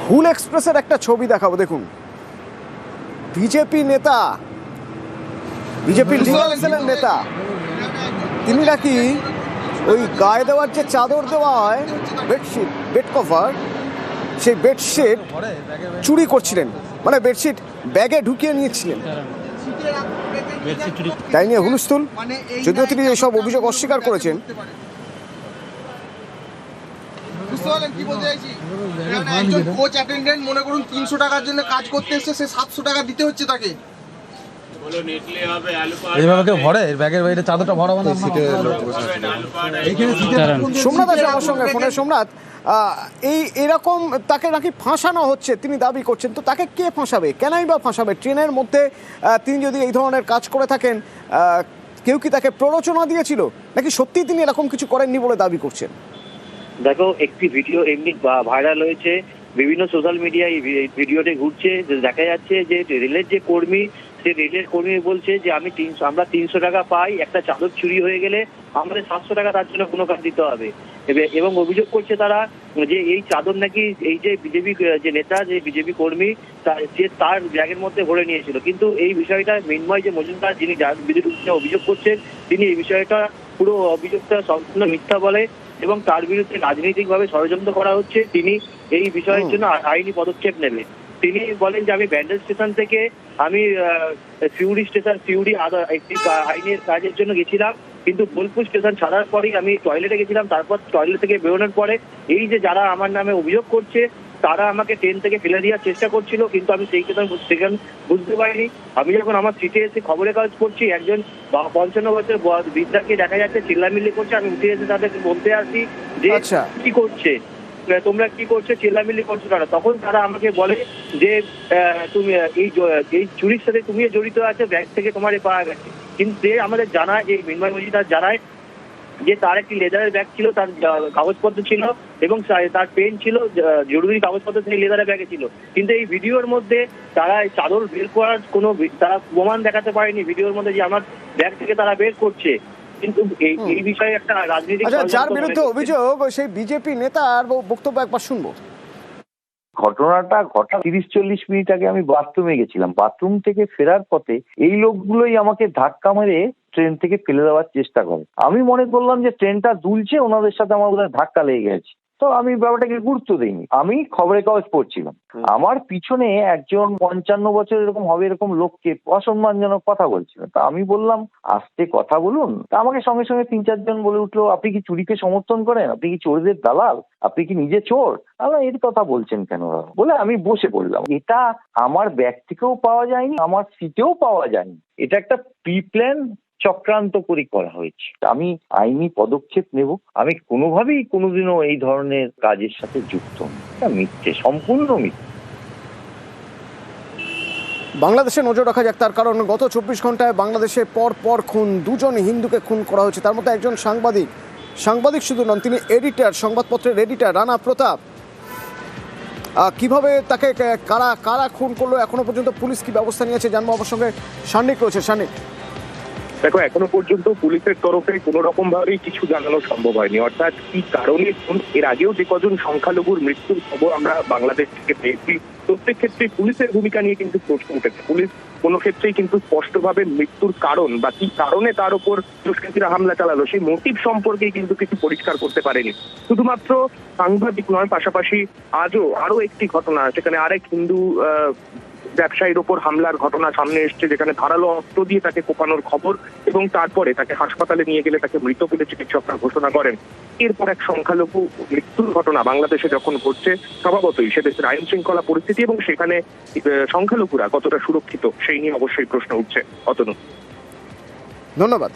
হুল এক্সপ্রেসের একটা ছবি দেখাবো, দেখুন। বিজেপি নেতা, বিজেপি লিগাল সেলের নেতা, তিনি নাকি ওই গায়ে দেওয়ার যে চাদর দেওয়া হয়, বেডশিট, বেড কভার, সেই বেডশিট চুরি করছিলেন, মানে বেডশিট ব্যাগে ঢুকিয়ে নিয়েছিলেন। তাই নিয়ে হুলস্থুল, যদিও তিনি এসব অভিযোগ অস্বীকার করেছেন। কোচ অ্যাটেন্ডেন্ট মনে করুন 300 টাকার জন্য কাজ করতে এসেছে, সে 700 টাকা দিতে হচ্ছে তাকে। এইভাবে কেউ ভরে ব্যাগের বাইরে চাদরটা ভরা মানে সোমনাথ আছে আমার সঙ্গে ফোনে। সোমনাথ, এরকম তাকে নাকি ফাঁসানো হচ্ছে তিনি দাবি করছেন, তো তাকে কে ফাঁসাবে, কেনই বা ফাঁসাবে? ট্রেনের মধ্যে তিনি যদি এই ধরনের কাজ করে থাকেন, কেউ কি তাকে প্ররোচনা দিয়েছিল, নাকি সত্যি তিনি এরকম কিছু করেননি বলে দাবি করছেন? দেখো, একটি ভিডিও এমনি ভাইরাল হয়েছে, বিভিন্ন সোশ্যাল মিডিয়ায় ভিডিওতে ঘুরছে, দেখা যাচ্ছে যে রেলের যে কর্মী, সে রেলের কর্মী বলছে যে আমরা 300 টাকা পাই, একটা চাদর চুরি হয়ে গেলে আমাদের 700 টাকা তার জন্য কোনো কাজ দিতে হবে। এবং অভিযোগ করছে তারা যে এই চাদর নাকি এই যে বিজেপি যে নেতা, যে বিজেপি কর্মী, তার ব্যাগের মধ্যে ভরে নিয়েছিল। কিন্তু এই বিষয়টা মৃন্ময় যে মজুমদার, যিনি যার বিরুদ্ধে অভিযোগ করছেন, তিনি এই বিষয়টা পুরো অভিযোগটা সম্পূর্ণ মিথ্যা বলে এবং তার বিরুদ্ধে রাজনৈতিকভাবে ষড়যন্ত্র করা হচ্ছে। তিনি এই বিষয়ের জন্য আইনি পদক্ষেপ নেবে। তিনি বলেন যে আমি ব্যান্ডেল স্টেশন থেকে আমি সিউড়ি একটি আইনের কাজের জন্য গেছিলাম, কিন্তু বোলপুর স্টেশন ছাড়ার পরেই আমি টয়লেটে গেছিলাম। তারপর টয়লেট থেকে বেরোনোর পরে এই যে যারা আমার নামে অভিযোগ করছে, তারা আমাকে ট্রেন থেকে ফেলে দেওয়ার চেষ্টা করছিল, কিন্তু আমি সেখানে বুঝতে পারিনি। আমি যখন আমার সিটে এসে খবরের কাগজ পড়ছি, একজন 55 বছর বৃদ্ধাকে দেখা যাচ্ছে চিল্লামিল্লি করছে। আমি উঠে এসে তাদেরকে বলতে আসি যে কি করছে, তোমরা কি করছো, চিল্লামিল্লি করছো তারা। তখন তারা আমাকে বলে যে তুমি এই চুরির সাথে তুমিও জড়িত আছে, ব্যাগ থেকে তোমার পাওয়া গেছে। কিন্তু সে আমাদের জানায়, যে মৃন্ময় মজুমদার জানায় যে তার একটি লেদারের ব্যাগ ছিল, তার কাগজপত্র ছিল এবং তার পেন ছিল, জরুরি কাগজপত্র সেই লেদারের ব্যাগে ছিল। কিন্তু এই ভিডিওর মধ্যে তারা চাদর বের করার কোনো তারা প্রমাণ দেখাতে পারেনি ভিডিওর মধ্যে যে আমার ব্যাগ থেকে তারা বের করছে। কিন্তু এই বিষয়ে একটা রাজনীতি, যার বিরুদ্ধে অভিযোগ, সেই বিজেপি নেতার বক্তব্য একবার শুনবো। ঘটনাটা ঘটা 30-40 মিনিট আগে আমি বাথরুমে গেছিলাম। বাথরুম থেকে ফেরার পথে এই লোকগুলোই আমাকে ধাক্কা মেরে ট্রেন থেকে ফেলে দেওয়ার চেষ্টা করে। আমি মনে করলাম যে ট্রেনটা দুলছে, ওনাদের সাথে আমার বোধহয় ধাক্কা লেগে গেছে, তো আমি ব্যাপারটাকে গুরুত্ব দিইনি। আমি খবরের কাগজ পড়ছিলাম। আমার পিছনে একজন 55 বছর এরকম হবে এরকম লোককে অসম্মানজনক কথা বলছিল। তা আমি বললাম, আস্তে কথা বলুন। তা আমাকে সঙ্গে সঙ্গে 3-4 জন বলে উঠলো, আপনি কি চুরিকে সমর্থন করেন? আপনি কি চোরদের দালাল? আপনি কি নিজে চোর? আমরা এর কথা বলছেন কেন বলে আমি বসে পড়লাম। এটা আমার ব্যাগ থেকেও পাওয়া যায়নি, আমার সিটেও পাওয়া যায়নি। এটা একটা প্রি প্ল্যান চক্রান্ত করে করা হয়েছে। আমি আইনি পদক্ষেপ নেব। আমি কোনোভাবেই কোনোদিনও এই ধরনের কাজের সাথে যুক্ত নই। এটা মিথ্যে, সম্পূর্ণ মিথ্যে। বাংলাদেশে নজর রাখা যাক, তার কারণ গত 24 ঘন্টায় বাংলাদেশে পর খুন, 2 জন হিন্দুকে খুন করা হয়েছে। তার মধ্যে একজন সাংবাদিক শুধু নন, তিনি এডিটর, সংবাদপত্রের এডিটর, রানা প্রতাপ। কিভাবে তাকে কারা খুন করলো, এখনো পর্যন্ত পুলিশ কি ব্যবস্থা নিয়েছে জানবো। আমার সঙ্গে সান্নিক রয়েছে। সান্নিক, দেখো, এখনো পর্যন্ত পুলিশের তরফে কোনো রকম ভাবেই কিছু জানানো সম্ভব হয়নি। অর্থাৎ কি কারণে, এর আগেও যে কজন সংখ্যালঘুর মৃত্যুর খবর আমরা বাংলাদেশ থেকে পেয়েছি, প্রত্যেক ক্ষেত্রে পুলিশের ভূমিকা নিয়ে কিন্তু প্রশ্ন উঠেছে। পুলিশ কোনো ক্ষেত্রেই কিন্তু স্পষ্টভাবে মৃত্যুর কারণ বা কি কারণে তার উপর দুষ্কৃতীরা হামলা চালালো সেই মোটিভ সম্পর্কে কিন্তু কিছু পরিষ্কার করতে পারেনি। শুধুমাত্র সাংবাদিক নয়, পাশাপাশি আরো একটি ঘটনা, সেখানে আরেক হিন্দু ব্যবসায়ীর ওপর হামলার ঘটনা সামনে এসছে, যেখানে ধারালো অস্ত্র দিয়ে তাকে কোপানোর খবর এবং তারপরে তাকে হাসপাতালে নিয়ে গেলে তাকে মৃত বলে চিকিৎসকরা ঘোষণা করেন। এরপর এক সংখ্যালঘু মৃত্যুর ঘটনা বাংলাদেশে যখন ঘটছে, স্বভাবতই সে দেশের আইন শৃঙ্খলা পরিস্থিতি এবং সেখানে সংখ্যালঘুরা কতটা সুরক্ষিত সেই নিয়ে অবশ্যই প্রশ্ন উঠছে। অতনু, ধন্যবাদ।